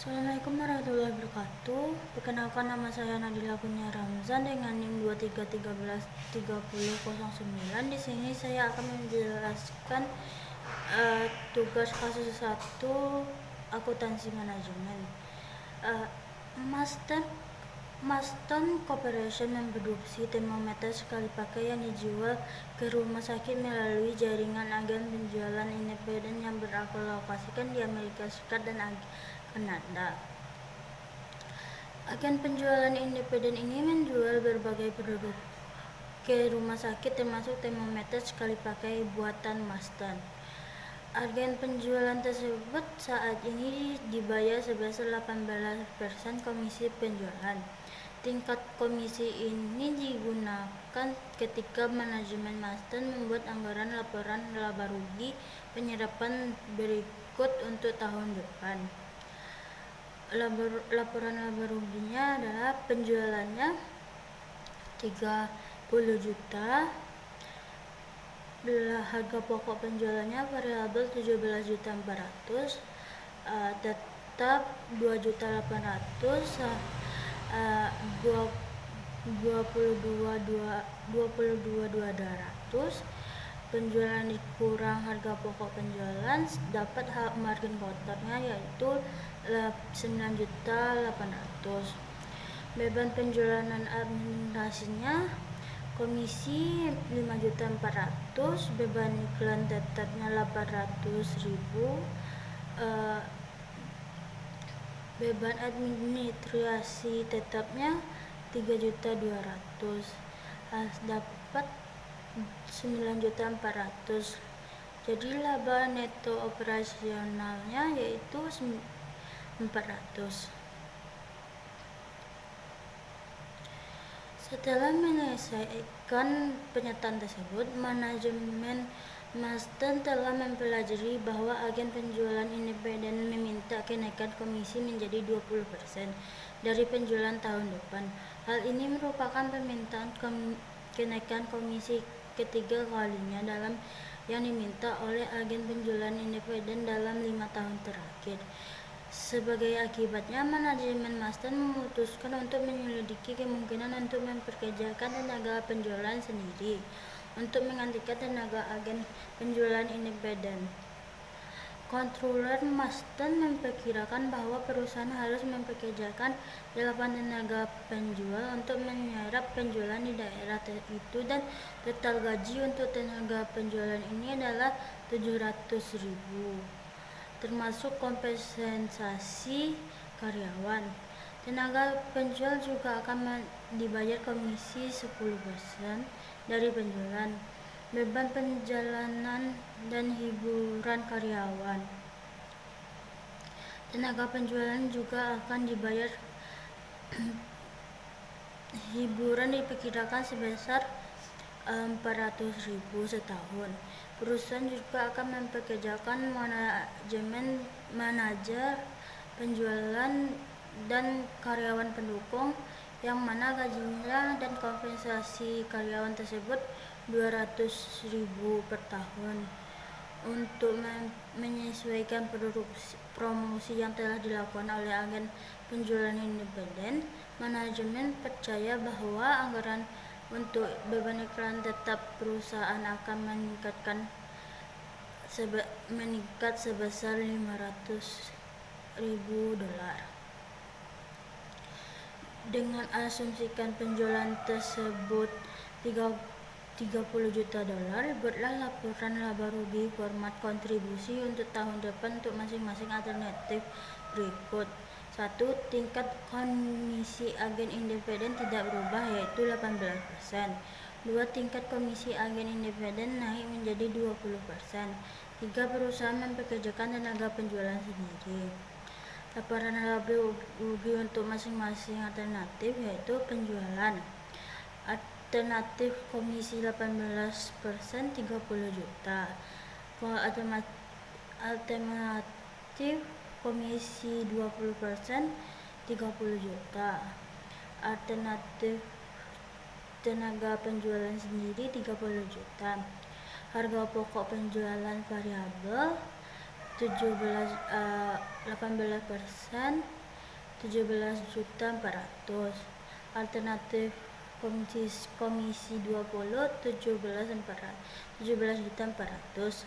Assalamualaikum warahmatullahi wabarakatuh. Perkenalkan, nama saya Nadila Kurnia Ramzan dengan NIM 23133009. Di sini saya akan menjelaskan tugas kasus 1 akuntansi manajemen. Maston Corporation memproduksi termometer sekali pakai yang dijual ke rumah sakit melalui jaringan agen penjualan independen yang beralokasikan di Amerika Serikat dan Kanada. Agen penjualan independen ini menjual berbagai produk ke rumah sakit termasuk termometer sekali pakai buatan Maston. Agen penjualan tersebut saat ini dibayar sebesar 18% komisi penjualan. Tingkat komisi ini digunakan ketika manajemen Maston membuat anggaran laporan laba rugi penyerapan berikut untuk tahun depan. Laporan laba ruginya adalah penjualannya 30 juta, harga pokok penjualannya variabel 17.400.000, tetap 2.800.000, 22.200, penjualan dikurang harga pokok penjualan dapat margin kotornya yaitu 9.800.000. Beban penjualan dan administrasinya komisi 5.400.000, beban iklan tetapnya 800.000, beban administrasi tetapnya 3.200.000, dapat 9.400.000. Jadi laba neto operasionalnya yaitu 400. Setelah menyelesaikan pernyataan tersebut, manajemen Maston telah mempelajari bahwa agen penjualan independen meminta kenaikan komisi menjadi 20% dari penjualan tahun depan. Hal ini merupakan permintaan kenaikan komisi ketiga kalinya dalam yang diminta oleh agen penjualan independen dalam 5 tahun terakhir. Sebagai akibatnya, manajemen Maston memutuskan untuk menyelidiki kemungkinan untuk memperkerjakan tenaga penjualan sendiri untuk menggantikan tenaga agen penjualan independen. Controller Maston memperkirakan bahwa perusahaan harus mempekerjakan 8 tenaga penjual untuk menyerap penjualan di daerah itu, dan total gaji untuk tenaga penjualan ini adalah 700.000, termasuk kompensasi karyawan. Tenaga penjual juga akan dibayar komisi 10% dari penjualan, beban perjalanan dan hiburan karyawan. Tenaga penjualan juga akan dibayar hiburan diperkirakan sebesar 400.000 setahun. Perusahaan juga akan mempekerjakan manajer penjualan dan karyawan pendukung, yang mana gajinya dan kompensasi karyawan tersebut 200.000 per tahun. Untuk menyesuaikan promosi yang telah dilakukan oleh agen penjualan independen, manajemen percaya bahwa anggaran untuk beban iklan tetap perusahaan akan meningkat sebesar $500.000. Dengan asumsikan penjualan tersebut $30 juta, buatlah laporan laba rugi format kontribusi untuk tahun depan untuk masing-masing alternatif berikut. 1. Tingkat komisi agen independen tidak berubah yaitu 18%. 2. Tingkat komisi agen independen naik menjadi 20%. 3. Perusahaan mempekerjakan tenaga penjualan sendiri. Laporan laba rugi untuk masing-masing alternatif yaitu penjualan. Alternatif komisi 18% 30 juta. Alternatif komisi 20% 30 juta. Alternatif tenaga penjualan sendiri 30 juta. Harga pokok penjualan variabel 18%, 17.400.000. Alternatif komisi 20, 17.400.000.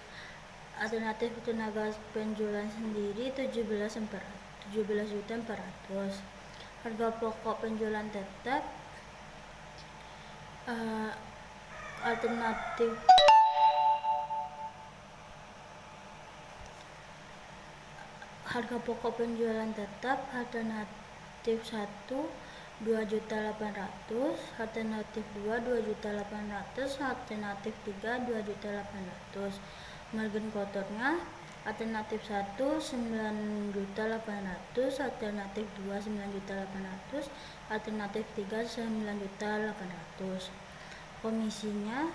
Alternatif tenaga penjualan sendiri 17.400.000. Harga pokok penjualan tetap alternatif harga pokok penjualan tetap alternatif 1 2.800.000, alternatif 2 2.800.000, alternatif 3 2.800.000. Margin kotornya alternatif 1 9.800.000, alternatif 2 9.800.000, alternatif 3 9.800.000. Komisinya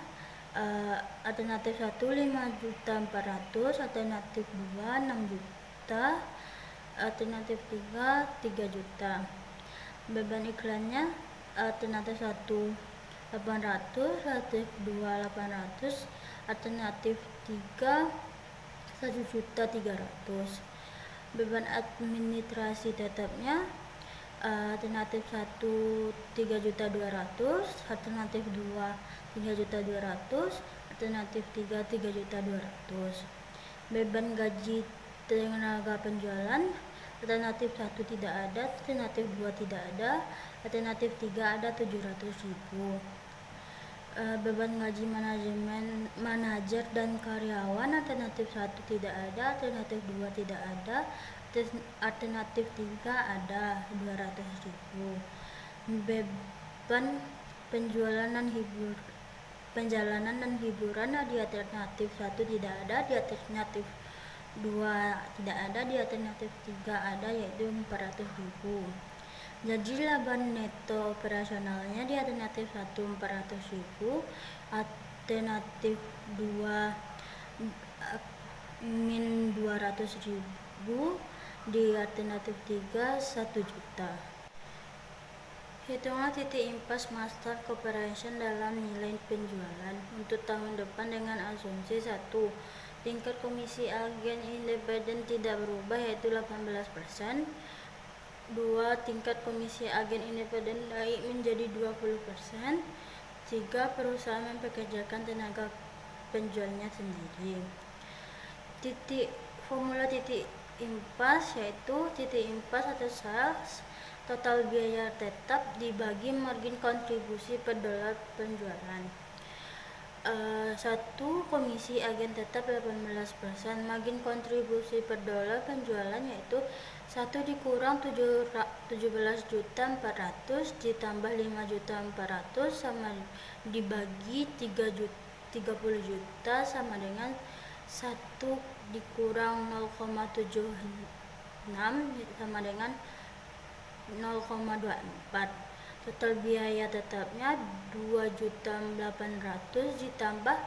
alternatif 1 5.400.000, alternatif 2 6 juta, alternatif 3 3 juta. Beban iklannya alternatif 1 800, alternatif 2 800, alternatif 3 1.300.000. Beban administrasi tetapnya alternatif 1 3.200.000, alternatif 2 3.200.000, alternatif 3 3.200.000. Beban gaji tenaga penjualan alternatif 1 tidak ada, alternatif 2 tidak ada, alternatif 3 ada 700.000. Beban gaji manajer dan karyawan alternatif 1 tidak ada, alternatif 2 tidak ada, alternatif 3 ada 200.000. Beban penjalanan dan hiburan di alternatif 1 tidak ada, di alternatif 2 tidak ada, di alternatif 3 ada, yaitu 400.000. Jadi laba neto operasionalnya di alternatif 1 400.000, alternatif 2 min 200.000, di alternatif 3 1 juta. Hitunglah titik impas master corporation dalam nilai penjualan untuk tahun depan dengan asumsi 1. Tingkat komisi agen independen tidak berubah, yaitu 18%. 2. Tingkat komisi agen independen naik menjadi 20%. 3. Perusahaan mempekerjakan tenaga penjualnya sendiri. Formula titik impas yaitu titik impas atau sales total biaya tetap dibagi margin kontribusi per dolar penjualan. 1. Komisi agen tetap 18%, margin kontribusi per dolar penjualan yaitu 1 dikurang 17.400.000 ditambah 5.400.000 sama dibagi 30 juta sama dengan 1 dikurang 0,76 sama dengan 0,24. Total biaya tetapnya 2.800.000 ditambah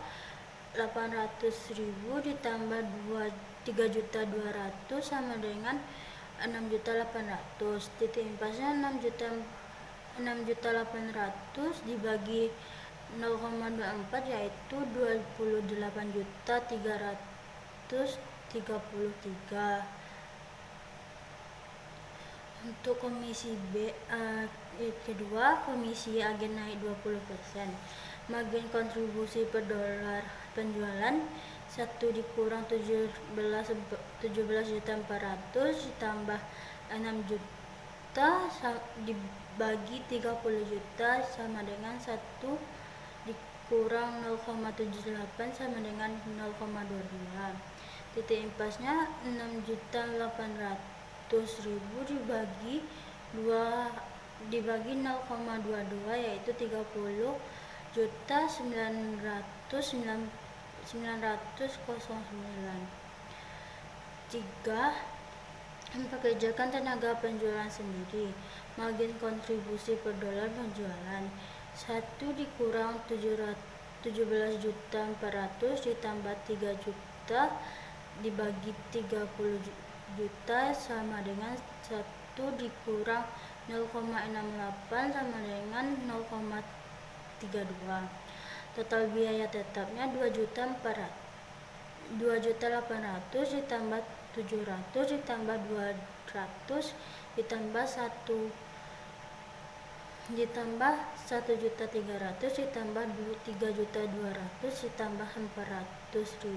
800.000 ditambah 3.200.000 sama dengan 6.800.000. Titik impasnya 6.800.000 dibagi 0,24 yaitu 28.333. Untuk komisi B kedua, komisi agen naik 20%. Margin kontribusi per dolar penjualan 1 dikurang 17.400 ditambah 6 juta dibagi 30 juta sama dengan 1 dikurang 0,78 sama dengan 0,22. Titik impasnya 6.800.000 dibagi 0,22 yaitu 30.900.909. 3. Mempekerjakan tenaga penjualan sendiri. Margin kontribusi per dolar penjualan 1 dikurang 17.400 ditambah 3 juta dibagi 30 juta sama dengan 1 dikurang 0,68 sama dengan 0,32. Total biaya tetapnya 2.800.000 ditambah 700 ditambah 200 ditambah 1.300.000 ditambah 3.200.000 ditambah 400.000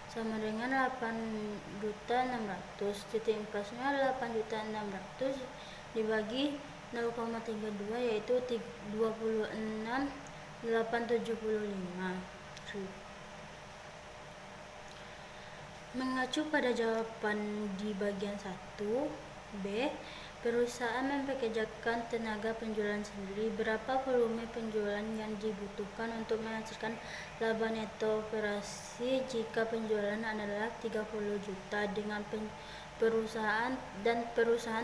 sama dengan 8.600.000. Titik impasnya 8.600.000 dibagi 0,32 yaitu 26.875. Mengacu pada jawaban di bagian 1 B, perusahaan mempekerjakan tenaga penjualan sendiri. Berapa volume penjualan yang dibutuhkan untuk menghasilkan laba neto operasi jika penjualan adalah 30 juta dengan perusahaan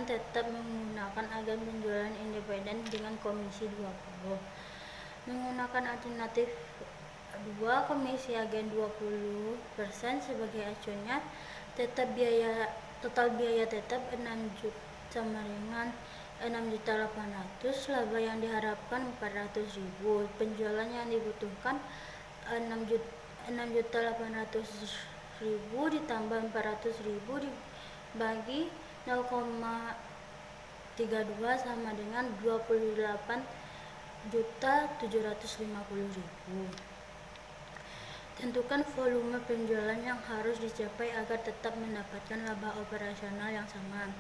tetap menggunakan agen penjualan independen dengan komisi 20. Menggunakan alternatif 2, komisi agen 20% sebagai acuannya, total biaya tetap 6 juta sama dengan 6.800.000, laba yang diharapkan 400.000, penjualan yang dibutuhkan 6.800.000 ditambah 400.000 dibagi 0,32 sama dengan 28.750.000. Tentukan volume penjualan yang harus dicapai agar tetap mendapatkan laba operasional yang sama,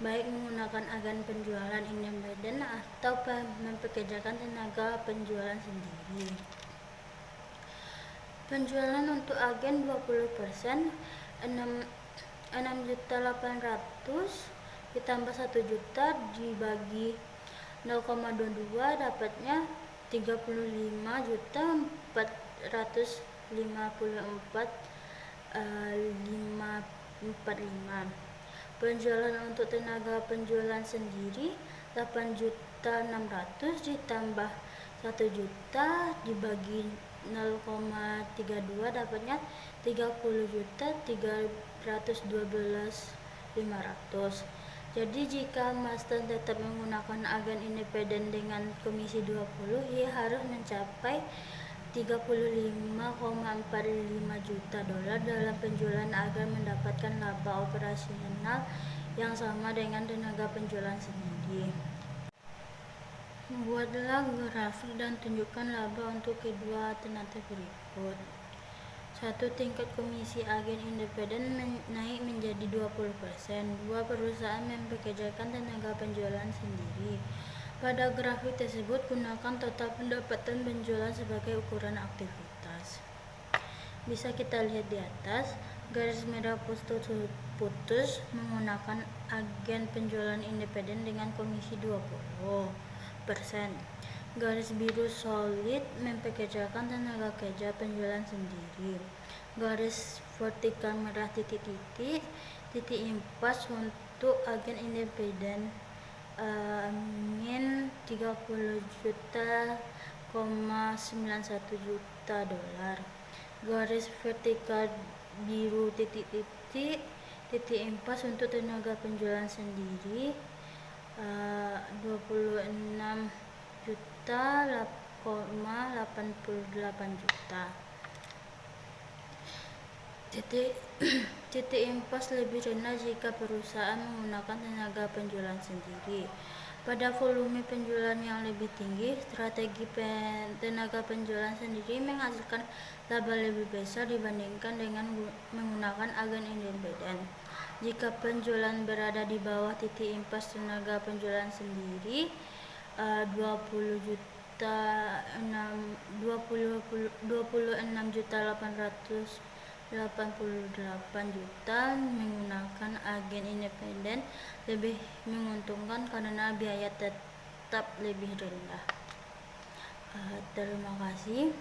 baik menggunakan agen penjualan independen atau mempekerjakan tenaga penjualan sendiri. Penjualan untuk agen 20%, 6.800.000 ditambah 1 juta dibagi 0,22 dapatnya 35.454.545. Penjualan untuk tenaga penjualan sendiri 8.600.000 ditambah 1 juta dibagi 0,32 dapatnya 30.312.500. Jadi jika Master tetap menggunakan agen independen dengan komisi 20, ia harus mencapai 35,45 juta dolar dalam penjualan agar mendapatkan laba operasional yang sama dengan tenaga penjualan sendiri. Buatlah grafik dan tunjukkan laba untuk kedua alternatif berikut. 1. Tingkat komisi agen independen naik menjadi 20%. 2. Perusahaan mempekerjakan tenaga penjualan sendiri. Pada grafik tersebut, gunakan total pendapatan penjualan sebagai ukuran aktivitas. Bisa kita lihat di atas, garis merah putus menggunakan agen penjualan independen dengan komisi 20%. Garis biru solid mempekerjakan tenaga kerja penjualan sendiri. Garis vertikal merah titik-titik impas untuk agen independen min 30 juta, 91 juta dolar. Garis vertikal biru titik-titik impas untuk tenaga penjualan sendiri 26 juta, 88 juta. Titik impas lebih rendah jika perusahaan menggunakan tenaga penjualan sendiri. Pada volume penjualan yang lebih tinggi, strategi tenaga penjualan sendiri menghasilkan laba lebih besar dibandingkan dengan menggunakan agen independen. Jika penjualan berada di bawah titik impas tenaga penjualan sendiri 26.888 juta, menggunakan agen independen lebih menguntungkan karena biaya tetap lebih rendah. Terima kasih.